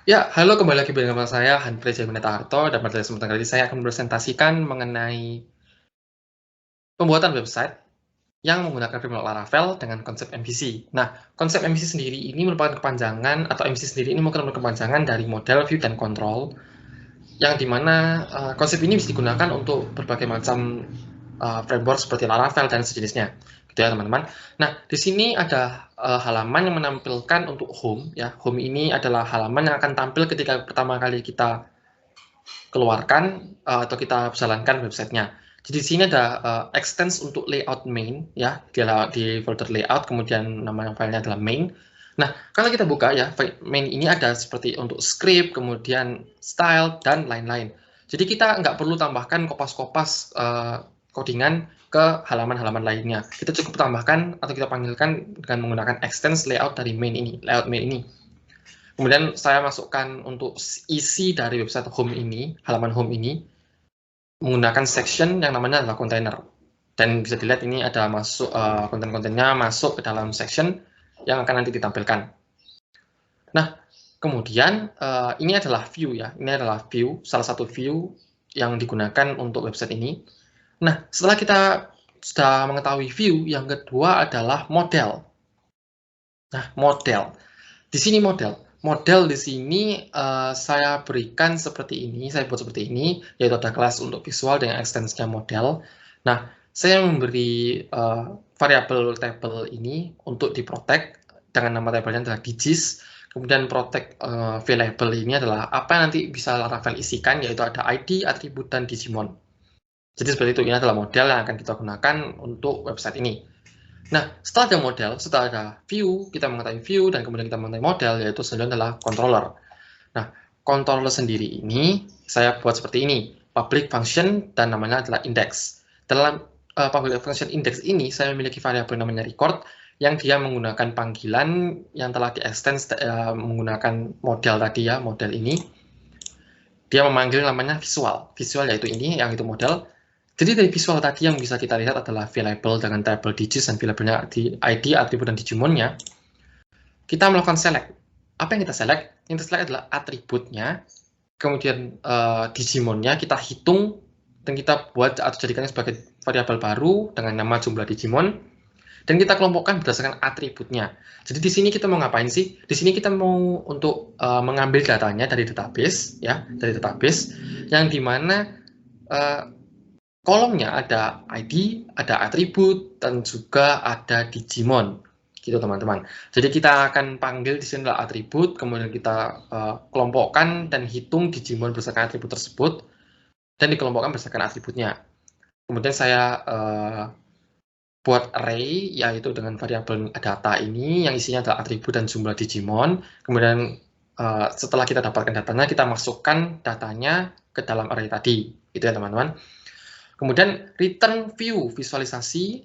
Ya, halo kembali lagi bersama saya Hanfred Jayamaneta Harto dan pada kesempatan kali ini saya akan mempresentasikan mengenai pembuatan website yang menggunakan framework Laravel dengan konsep MVC. Nah, konsep MVC sendiri ini merupakan kepanjangan atau MVC sendiri ini merupakan kepanjangan dari model view dan control yang dimana konsep ini bisa digunakan untuk berbagai macam framework seperti Laravel dan sejenisnya, gitu ya teman-teman. Nah, di sini ada halaman yang menampilkan untuk home, ya. Home ini adalah halaman yang akan tampil ketika pertama kali kita keluarkan atau kita jalankan websitenya. Jadi di sini ada extends untuk layout main, ya, di folder layout, kemudian nama filenya adalah main. Nah, kalau kita buka ya, main ini ada seperti untuk script, kemudian style, dan lain-lain. Jadi kita nggak perlu tambahkan kopas-kopas codingan ke halaman-halaman lainnya. Kita cukup tambahkan atau kita panggilkan dengan menggunakan extends layout dari main ini, layout main ini. Kemudian saya masukkan untuk isi dari website home ini, halaman home ini, menggunakan section yang namanya adalah container. Dan bisa dilihat ini ada masuk konten-kontennya masuk ke dalam section yang akan nanti ditampilkan. Nah, kemudian ini adalah view ya, ini adalah view, salah satu view yang digunakan untuk website ini. Nah, setelah kita sudah mengetahui view, yang kedua adalah model. Nah, model. Di sini model. Model di sini saya berikan seperti ini, saya buat seperti ini, yaitu ada kelas untuk visual dengan extensinya model. Nah, saya memberi variabel table ini untuk diprotect dengan nama tabelnya adalah digits. Kemudian protect variable ini adalah apa yang nanti bisa Laravel isikan, yaitu ada ID, atribut, dan Digimon. Jadi seperti itu, ini adalah model yang akan kita gunakan untuk website ini. Nah, setelah ada model, setelah ada view, kita mengetahui view, dan kemudian kita mengetahui model, yaitu selanjutnya adalah controller. Nah, controller sendiri ini, saya buat seperti ini, public function, dan namanya adalah index. Dalam public function index ini, saya memiliki variabel namanya record, yang dia menggunakan panggilan yang telah di-extend menggunakan model tadi ya, model ini. Dia memanggil namanya visual. Visual yaitu ini, yang itu model. Jadi dari visual tadi yang bisa kita lihat adalah variable dengan table digits dan variabelnya di ID, atribut, dan Digimonnya. Kita melakukan select. Apa yang kita select? Yang kita select adalah atributnya, kemudian Digimonnya kita hitung, dan kita buat atau jadikannya sebagai variabel baru dengan nama jumlah Digimon, dan kita kelompokkan berdasarkan atributnya. Jadi di sini kita mau ngapain sih? Di sini kita mau untuk mengambil datanya dari database, ya, dari database, yang dimana kolomnya ada ID, ada atribut, dan juga ada Digimon, gitu teman-teman. Jadi kita akan panggil di sini adalah atribut, kemudian kita kelompokkan dan hitung Digimon berdasarkan atribut tersebut, dan dikelompokkan berdasarkan atributnya. Kemudian saya buat array, yaitu dengan variabel data ini, yang isinya adalah atribut dan jumlah Digimon. Kemudian setelah kita dapatkan datanya, kita masukkan datanya ke dalam array tadi, gitu ya teman-teman. Kemudian return view visualisasi,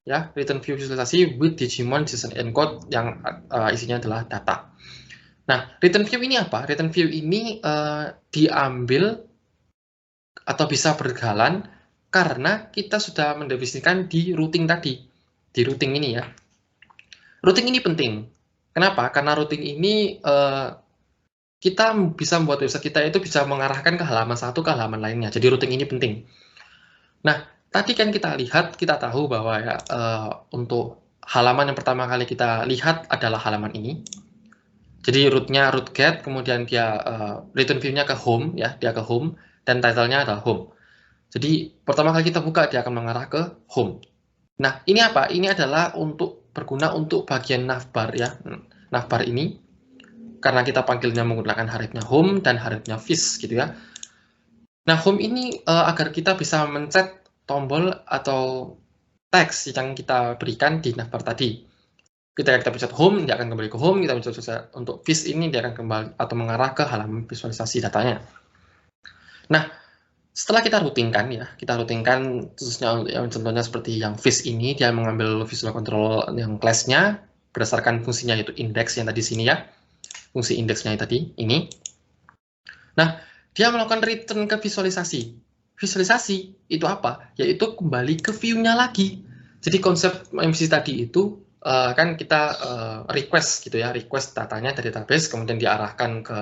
ya, return view visualisasi with Digimon JSON encode yang isinya adalah data. Nah, return view ini apa? Return view ini diambil atau bisa berjalan karena kita sudah mendefinisikan di routing tadi, di routing ini ya. Routing ini penting. Kenapa? Karena routing ini kita bisa membuat website kita itu bisa mengarahkan ke halaman satu ke halaman lainnya. Jadi routing ini penting. Nah, tadi kan kita lihat, kita tahu bahwa ya untuk halaman yang pertama kali kita lihat adalah halaman ini. Jadi root-nya root get, kemudian dia return view-nya ke home, ya, dia ke home, dan title-nya adalah home. Jadi pertama kali kita buka dia akan mengarah ke home. Nah, ini apa? Ini adalah untuk berguna untuk bagian navbar ya, navbar ini, karena kita panggilnya menggunakan harifnya home dan harifnya fish gitu ya. Nah, home ini agar kita bisa mencet tombol atau teks yang kita berikan di navbar tadi. Ketika kita pencet home, dia akan kembali ke home. Kita pencet untuk fish ini, dia akan kembali atau mengarah ke halaman visualisasi datanya. Nah, setelah kita routingkan ya, kita routingkan khususnya yang contohnya seperti yang fish ini, dia mengambil visual control yang class-nya berdasarkan fungsinya yaitu index yang tadi sini ya, fungsi index-nya tadi ini. Nah, dia melakukan return ke visualisasi. Visualisasi itu apa? Yaitu kembali ke view-nya lagi. Jadi konsep MVC tadi itu kan kita request gitu ya, request datanya dari database, kemudian diarahkan ke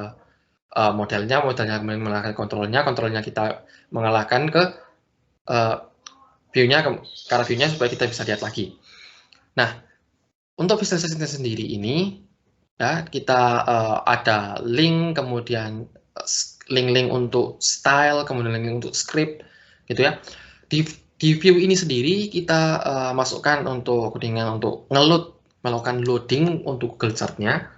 modelnya mengalahkan kontrolnya kita mengalahkan ke view-nya, ke arah view-nya supaya kita bisa lihat lagi. Nah, untuk visualisasinya sendiri ini, ya, kita ada link, kemudian link-link untuk style, kemudian link untuk script, gitu ya. Di view ini sendiri kita masukkan untuk melakukan loading untuk Google Chart-nya,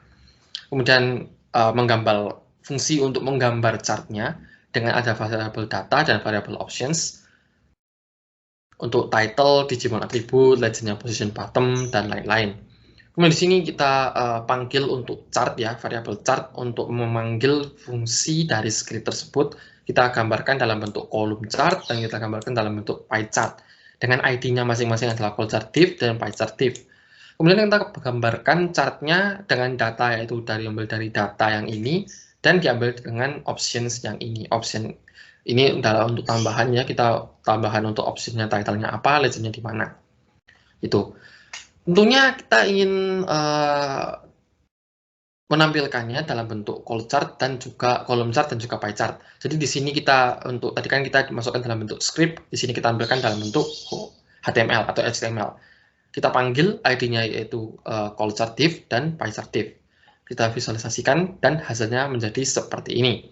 kemudian menggambar fungsi untuk menggambar chart-nya dengan ada variable data dan variable options untuk title, Digimon attribute, legendnya position bottom, dan lain-lain. Kemudian di sini kita panggil untuk chart ya, variabel chart untuk memanggil fungsi dari script tersebut. Kita gambarkan dalam bentuk kolom chart dan kita gambarkan dalam bentuk pie chart. Dengan ID-nya masing-masing adalah call chart div dan pie chart div. Kemudian kita gambarkan chartnya dengan data, yaitu diambil dari data yang ini dan diambil dengan options yang ini. Option ini adalah untuk tambahan ya, kita tambahan untuk optionnya, title-nya apa, legendnya di mana. Itu. Tentunya kita ingin menampilkannya dalam bentuk call chart dan juga column chart dan juga pie chart. Jadi di sini kita tadi kan kita masukkan dalam bentuk script, di sini kita tampilkan dalam bentuk HTML atau HTML. Kita panggil ID-nya yaitu call chart div dan pie chart div. Kita visualisasikan dan hasilnya menjadi seperti ini.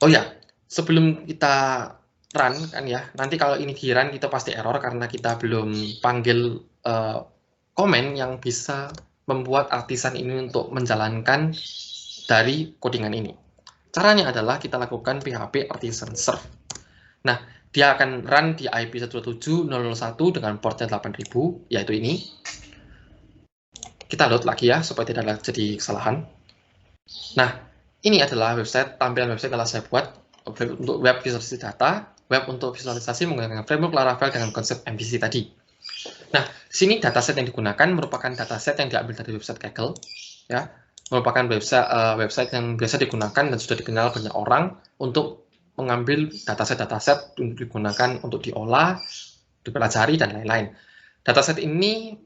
Oh ya, sebelum kita run kan ya, nanti kalau ini di run kita pasti error karena kita belum panggil komen yang bisa membuat artisan ini untuk menjalankan dari codingan ini. Caranya adalah kita lakukan php artisan serve. Nah, dia akan run di IP 127.0.1 dengan portnya 8000, yaitu ini. Kita load lagi ya, supaya tidak terjadi kesalahan. Nah, ini adalah website, tampilan website telah saya buat untuk web visualisasi data, web untuk visualisasi menggunakan framework Laravel dengan konsep MVC tadi. Nah, di sini dataset yang digunakan merupakan dataset yang diambil dari website Kaggle, ya, merupakan website yang biasa digunakan dan sudah dikenal banyak orang untuk mengambil dataset-dataset untuk digunakan untuk diolah, dipelajari, dan lain-lain. Dataset ini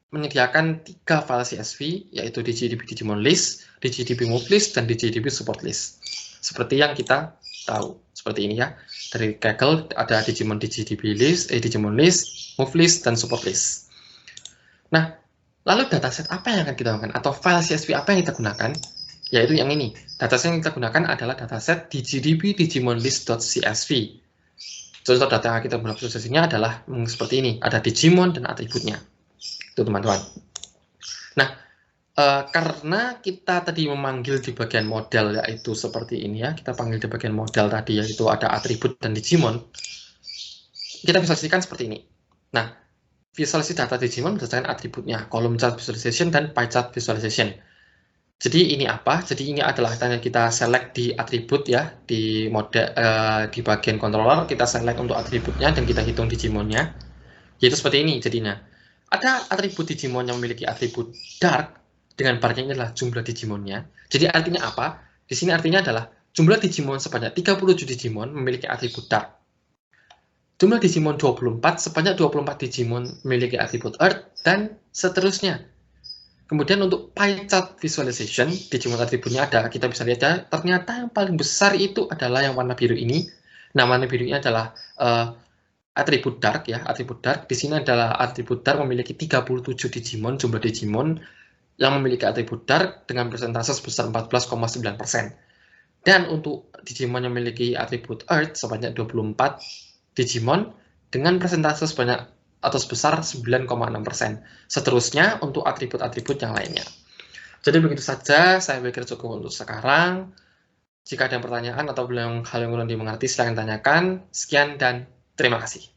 menyediakan 3 file CSV, yaitu DigiDB Digimon List, DigiDB Move List, dan DigiDB Support List. Seperti yang kita tahu, seperti ini ya. Dari Kaggle ada Digimon DigiDB List, Digimon List, Move List, dan Support List. Nah, lalu dataset apa yang akan kita gunakan? Atau file CSV apa yang kita gunakan? Yaitu yang ini. Dataset yang kita gunakan adalah dataset DigiDB Digimon List.csv. Contoh data yang kita gunakan prosesnya adalah seperti ini. Ada Digimon dan atributnya. Itu teman-teman. Nah, karena kita tadi memanggil di bagian model yaitu seperti ini ya, kita panggil di bagian model tadi yaitu ada atribut dan Digimon, kita visualisasikan seperti ini. Nah, visualisasi data Digimon berdasarkan atributnya, column chart visualization dan pie chart visualization. Jadi ini apa? Jadi ini adalah tanya kita select di atribut ya, di model di bagian controller kita select untuk atributnya dan kita hitung Digimonnya. Yaitu seperti ini jadinya. Ada atribut Digimon yang memiliki atribut dark dengan barnya ini adalah jumlah Digimonnya. Jadi artinya apa? Di sini artinya adalah jumlah Digimon sebanyak 37 Digimon memiliki atribut dark. Jumlah Digimon 24 sebanyak 24 Digimon memiliki atribut earth dan seterusnya. Kemudian untuk pie chart visualization, Digimon atributnya ada, kita bisa lihat ya, ternyata yang paling besar itu adalah yang warna biru ini. Nah, warna birunya adalah atribut dark ya, atribut dark. Di sini adalah atribut dark memiliki 37 Digimon, jumlah Digimon yang memiliki atribut dark dengan persentase sebesar 14,9%. Dan untuk Digimon yang memiliki atribut earth sebanyak 24 Digimon dengan persentase sebanyak atau sebesar 9,6%. Seterusnya untuk atribut-atribut yang lainnya. Jadi begitu saja, saya pikir cukup untuk sekarang. Jika ada pertanyaan atau hal yang kurang dimengerti, silahkan tanyakan. Sekian dan terima kasih.